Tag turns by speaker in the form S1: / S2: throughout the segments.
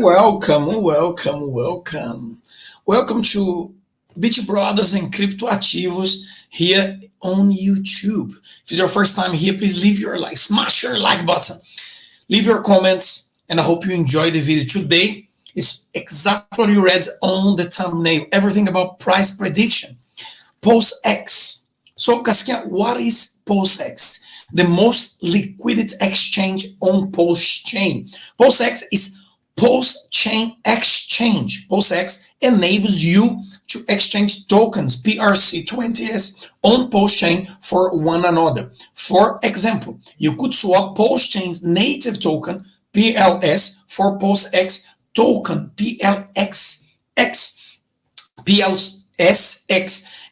S1: Welcome to Bitbrothers and Crypto Ativos here on YouTube. If it's your first time here, please leave your like, smash your like button, leave your comments, and I hope you enjoy the video. Today is exactly what you read on the thumbnail, everything about price prediction. Pulsechain. So, Casquinha, what is Pulsechain? The most liquid exchange on Pulsechain. Pulsechain is Pulsechain exchange. Pulsechain enables you to exchange tokens, PRC20s, on Pulsechain for one another. For example, you could swap Pulsechain's native token, PLS, for Pulsechain token, PLSX.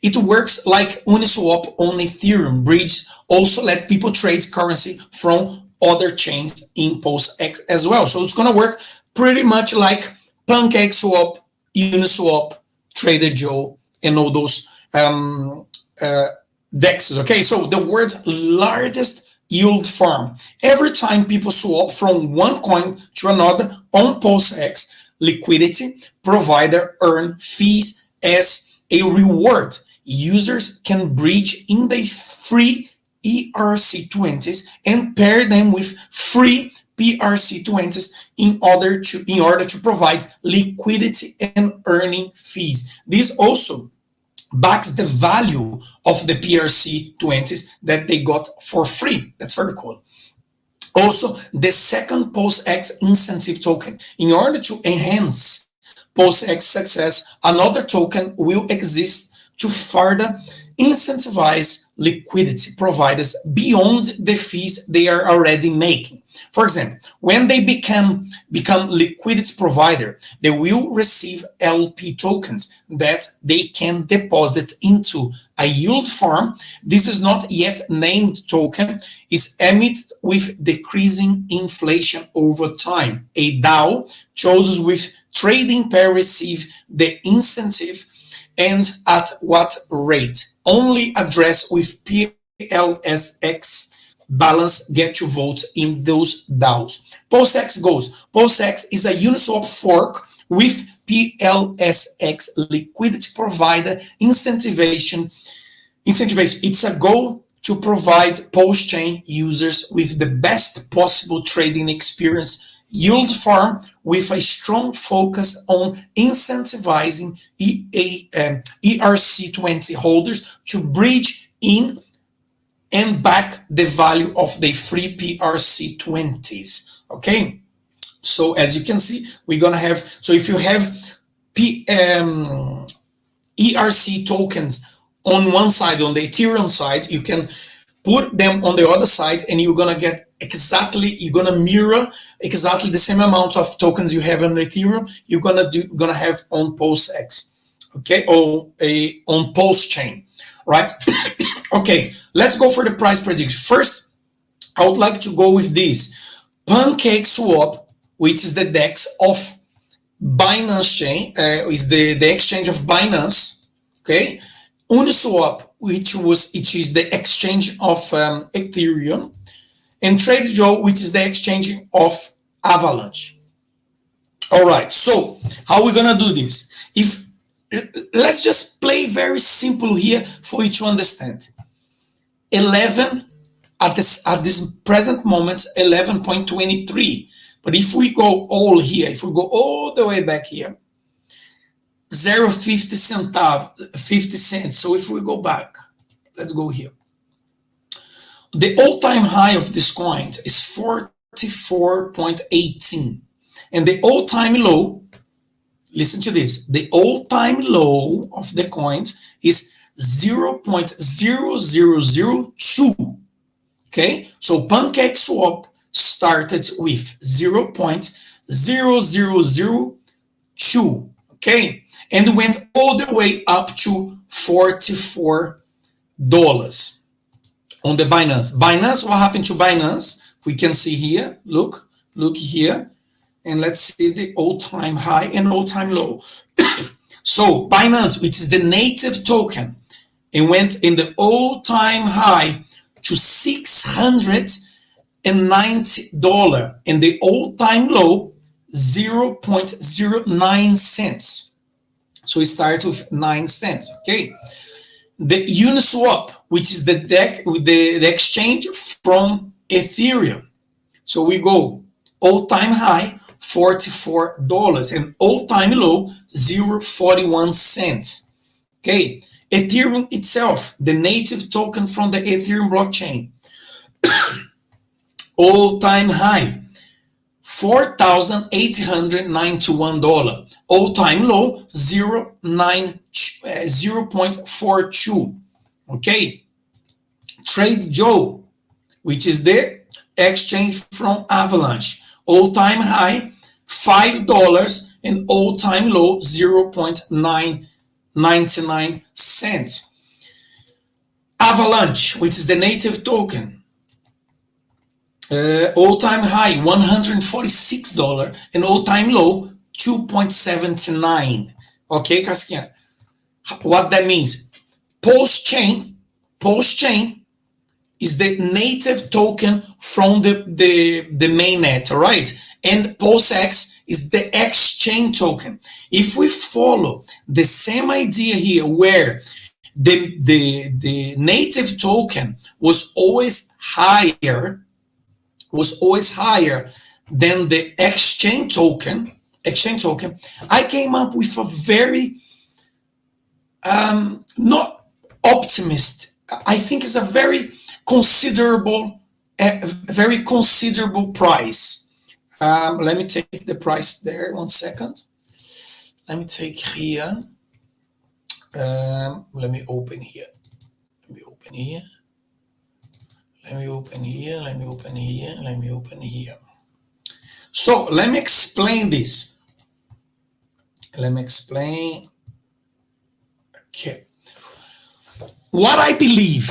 S1: It works like Uniswap on Ethereum. Bridge also let people trade currency from other chains in Pulsechain as well. So it's going to work pretty much like PancakeSwap, Uniswap, Trader Joe, and all those dexes. Okay, so the world's largest yield farm. Every time people swap from one coin to another on Pulsechain, liquidity provider earn fees as a reward. Users can bridge in the free ERC20s and pair them with free PRC20s in order to provide liquidity and earning fees. This also backs the value of the PRC20s that they got for free. That's very cool. Also, the second Pulsechain incentive token. In order to enhance Pulsechain success, another token will exist to further incentivize liquidity providers beyond the fees they are already making. For example, when they become liquidity provider, they will receive LP tokens that they can deposit into a yield farm. This is not yet named token, is emitted with decreasing inflation over time. A DAO chooses with trading pair receive the incentive and at what rate. Only address with PLSX balance get you vote in those DAOs. Pulsechain goes. Pulsechain is a Uniswap fork with PLSX liquidity provider incentivation. It's a goal to provide Pulsechain users with the best possible trading experience. Yield farm with a strong focus on incentivizing ERC20 holders to bridge in and back the value of the free PRC20s. Okay, so as you can see, we're gonna have, so if you have ERC tokens on one side, on the Ethereum side, you can put them on the other side and you're gonna get you're gonna mirror exactly the same amount of tokens you have on Ethereum, you're gonna have on Pulsechain, okay, or on Pulsechain, right? Okay, let's go for the price prediction. First, I would like to go with this PancakeSwap, which is the DEX of Binance Chain, is the exchange of Binance, okay? Uniswap, which is the exchange of Ethereum, and Trader Joe, which is the exchange of Avalanche. All right, so how are we gonna do this? Let's just play very simple here for you to understand. 11 at this present moment, 11.23. But if we go all here, if we go all the way back here, 0.50 cents. So if we go back, let's go here. The all-time high of this coin is 44.18, and the all-time low, listen to this, the all-time low of the coin is 0.0002. Okay, so PancakeSwap started with 0.0002, okay, and went all the way up to $44 on the Binance. What happened to Binance? We can see here, look here, and let's see the all-time high and all-time low. So Binance, which is the native token, it went in the all-time high to $690, and the all-time low 0.09 cents. So we start with 9 cents, okay? The Uniswap, which is the exchange from Ethereum. So we go all-time high, $44, and all-time low, 0.41 cents. Okay, Ethereum itself, the native token from the Ethereum blockchain, all-time high, $4,891. All-time low, 0.42. Okay, Trade Joe, which is the exchange from Avalanche, all-time high, $5, and all-time low, 0.999 cents. Avalanche, which is the native token, all-time high, $146, and all-time low, 2.79. Okay, Casquinha? What that means? Pulsechain is the native token from the mainnet, all right? And Pulsex is the exchange token. If we follow the same idea here, where the native token was always higher than the exchange token, I came up with a very not optimist. I think it's a very considerable price. Let me take the price there. 1 second. Let me take here. Let me open here. Let me open here. So let me explain this. Okay. What I believe,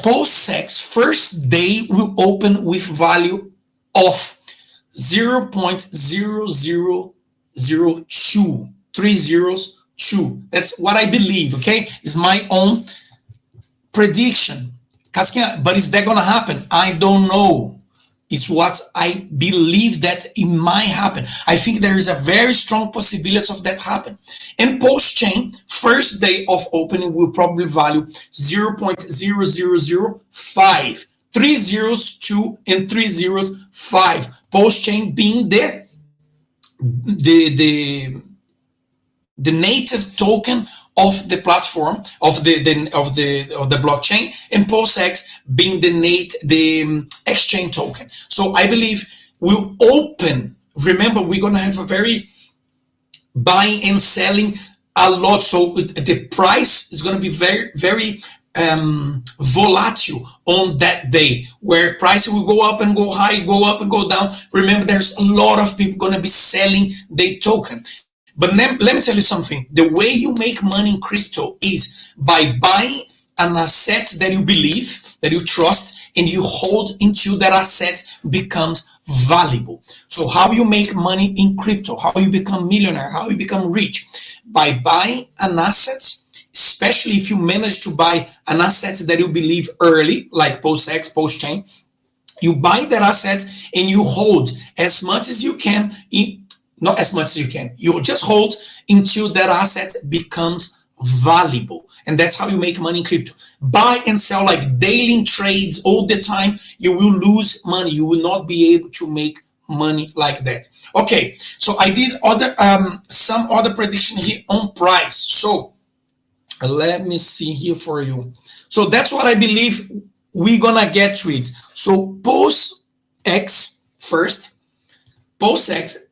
S1: Pulsex first day will open with value of 0.0002, 302. That's what I believe, okay? It's my own prediction. But is that going to happen? I don't know. It's what I believe that it might happen. I think there is a very strong possibility of that happen. And Pulsechain, first day of opening will probably value 0.0005. 3 zeros, 2 and 3 zeros, 5. Pulsechain being the native token of the platform of the blockchain, and Pulsex being the exchange token. So I believe we'll open. Remember, we're gonna have a very buying and selling a lot. So the price is gonna be very volatile on that day, where prices will go up and go high, go up and go down. Remember, there's a lot of people gonna be selling their token. But let me tell you something. The way you make money in crypto is by buying an asset that you believe, that you trust, and you hold until that asset becomes valuable. So how you make money in crypto, how you become millionaire, how you become rich, by buying an asset, especially if you manage to buy an asset that you believe early, like Pulsechain. You buy that asset and you hold as much as you can not as much as you can. You'll just hold until that asset becomes valuable. And that's how you make money in crypto. Buy and sell like daily trades all the time. You will lose money. You will not be able to make money like that. Okay, so I did some other prediction here on price. So let me see here for you. So that's what I believe we're gonna get to it. So Pulsex first. Pulsex.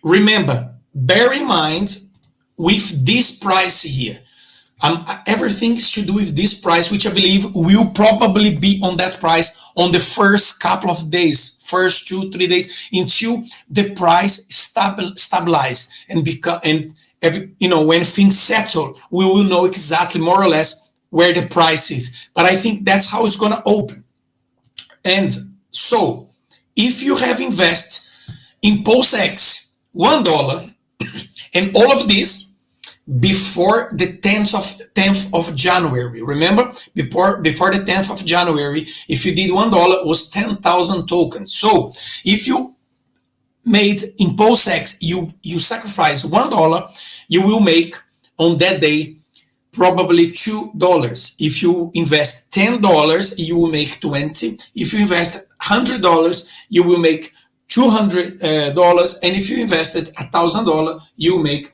S1: Remember, bear in mind with this price here, everything is to do with this price, which I believe will probably be on that price on the first couple of days, first 2-3 days, until the price stabilize and when things settle, we will know exactly more or less where the price is. But I think that's how it's going to open. And so, if you have invested in Pulsex $1 and all of this before the 10th of January. Remember, before the 10th of January, if you did $1, it was 10,000 tokens. So if you made in Pulsex, you sacrifice $1, you will make on that day probably $2. If you invest $10, you will make 20. If you invest $100, you will make $200. And if you invested $1,000, you make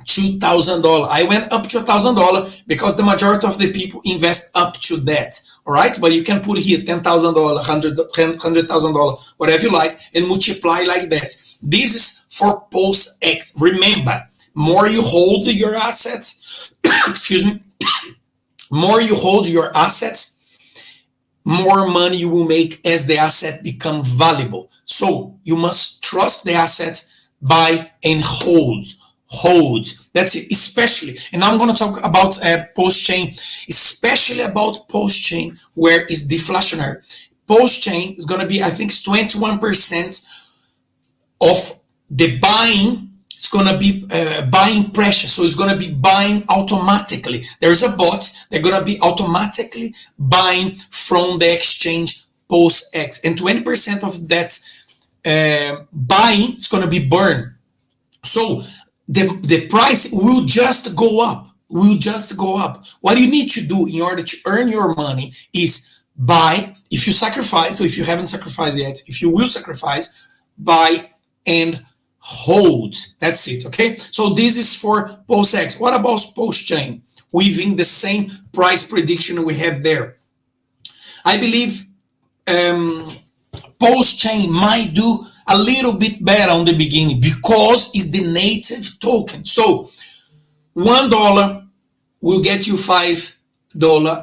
S1: $2,000. I went up to $1,000 because the majority of the people invest up to that. All right, but you can put here $10,000, $100,000, whatever you like, and multiply like that. This is for Pulsex. Remember, more you hold your assets, excuse me, more you hold your assets, more money you will make as the asset become valuable. So you must trust the asset, buy and hold. That's it. Especially, and I'm going to talk about Pulsechain, especially about Pulsechain where it's deflationary. Pulsechain is going to be, I think, 21% of the buying. It's going to be buying pressure, so it's going to be buying automatically. There's a bot. They're going to be automatically buying from the exchange Pulsex, and 20% of that buying is going to be burned. So the price will just go up. What you need to do in order to earn your money is buy. If you sacrifice, or if you haven't sacrificed yet, if you will sacrifice, buy and hold. That's it. Okay. So this is for Pulsex. What about Pulsechain? Within the same price prediction we had there, I believe Pulsechain might do a little bit better on the beginning because it's the native token. So $1 will get you $5.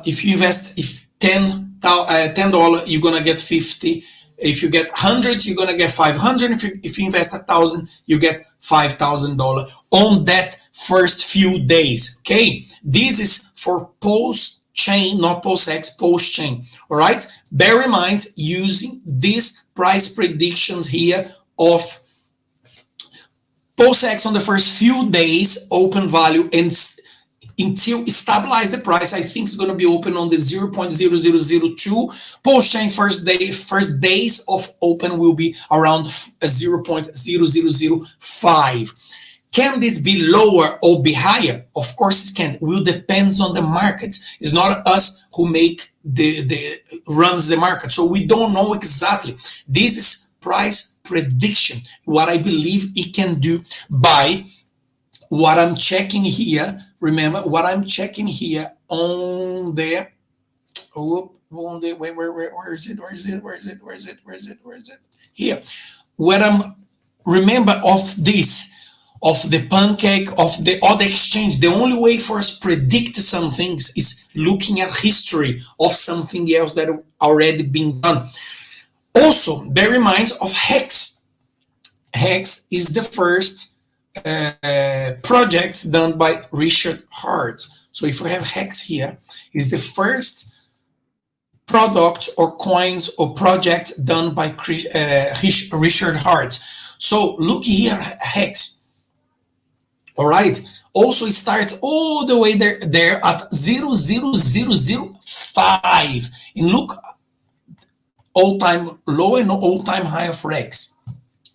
S1: If you invest $10, you're gonna get 50. If you get 100, you're gonna get 500. If you invest 1,000, you get $5,000 on that first few days. Okay, this is for Pulsechain, not Pulsex, Pulsechain. All right, bear in mind using these price predictions here of Pulsex on the first few days open value, and until stabilize the price, I think it's going to be open on the 0.0002. Pulsechain first days of open will be around 0.0005. Can this be lower or be higher? Of course it can. It will depends on the market. It's not us who make runs the market, so we don't know exactly. This is price prediction, what I believe it can do by what I'm checking here. Remember what I'm checking here on the where is it here, where I'm remember of this, of the pancake, of the other exchange. The only way for us to predict some things is looking at history of something else that already been done. Also, bear in mind of Hex. Hex is the first project done by Richard Hart. So if we have Hex here, is the first product or coins or project done by Richard Hart. So look here, Hex. All right. Also, it starts all the way there at 0.0005, and look, all-time low and all-time high of Rex.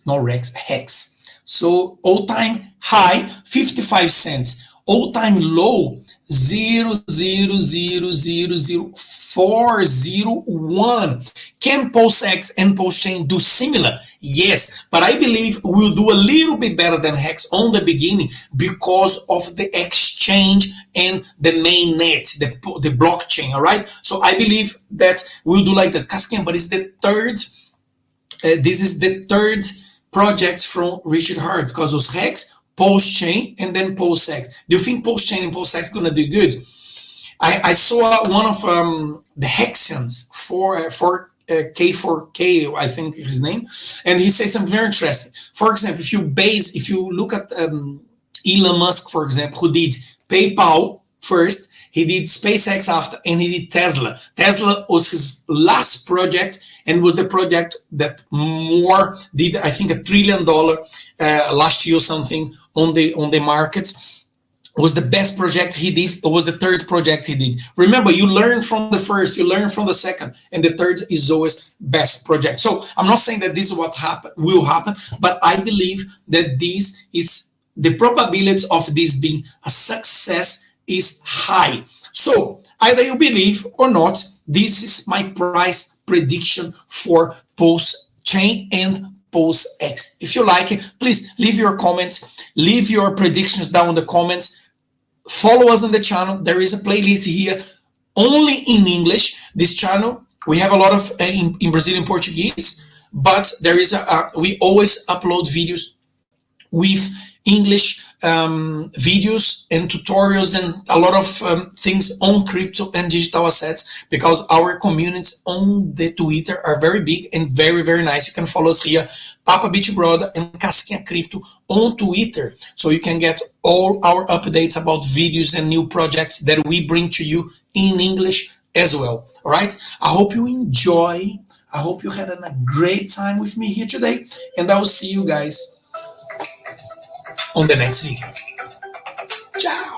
S1: No Rex, Hex. So all-time high 55 cents. All-time low 0.000401. Can Pulsex and Pulsechain do similar? Yes, but I believe we'll do a little bit better than Hex on the beginning because of the exchange and the main net, the blockchain. All right. So I believe that we'll do like that. Casquinha, but it's the third. This is the third project from Richard Hart, because it was Hex, Pulsechain, and then Pulsex. Do you think Pulsechain and Pulsex gonna do good? I saw one of the Hexians for K4K, I think his name, and he says something very interesting. For example, if you look at Elon Musk, for example, who did PayPal first, he did SpaceX after, and he did Tesla. Tesla was his last project, and was the project that more did, I think, $1 trillion last year or something on the market. was the best project he did. It was the third project he did. Remember, you learn from the first, you learn from the second, and the third is always best project. So I'm not saying that this is what will happen, but I believe that this is the probability of this being a success is high. So either you believe or not, this is my price prediction for Pulsechain and Pulsex. If you like it, please leave your comments, leave your predictions down in the comments. Follow us on the channel. There is a playlist here only in English. This channel, we have a lot of in Brazilian Portuguese, but there is we always upload videos with English videos and tutorials and a lot of things on crypto and digital assets, because our communities on the Twitter are very big and very, very nice. You can follow us here, Papa Bitbrother and Casquinha Crypto on Twitter, so you can get all our updates about videos and new projects that we bring to you in English as well. All right, I hope you enjoy. I hope you had a great time with me here today, and I will see you guys on the next video. Ciao.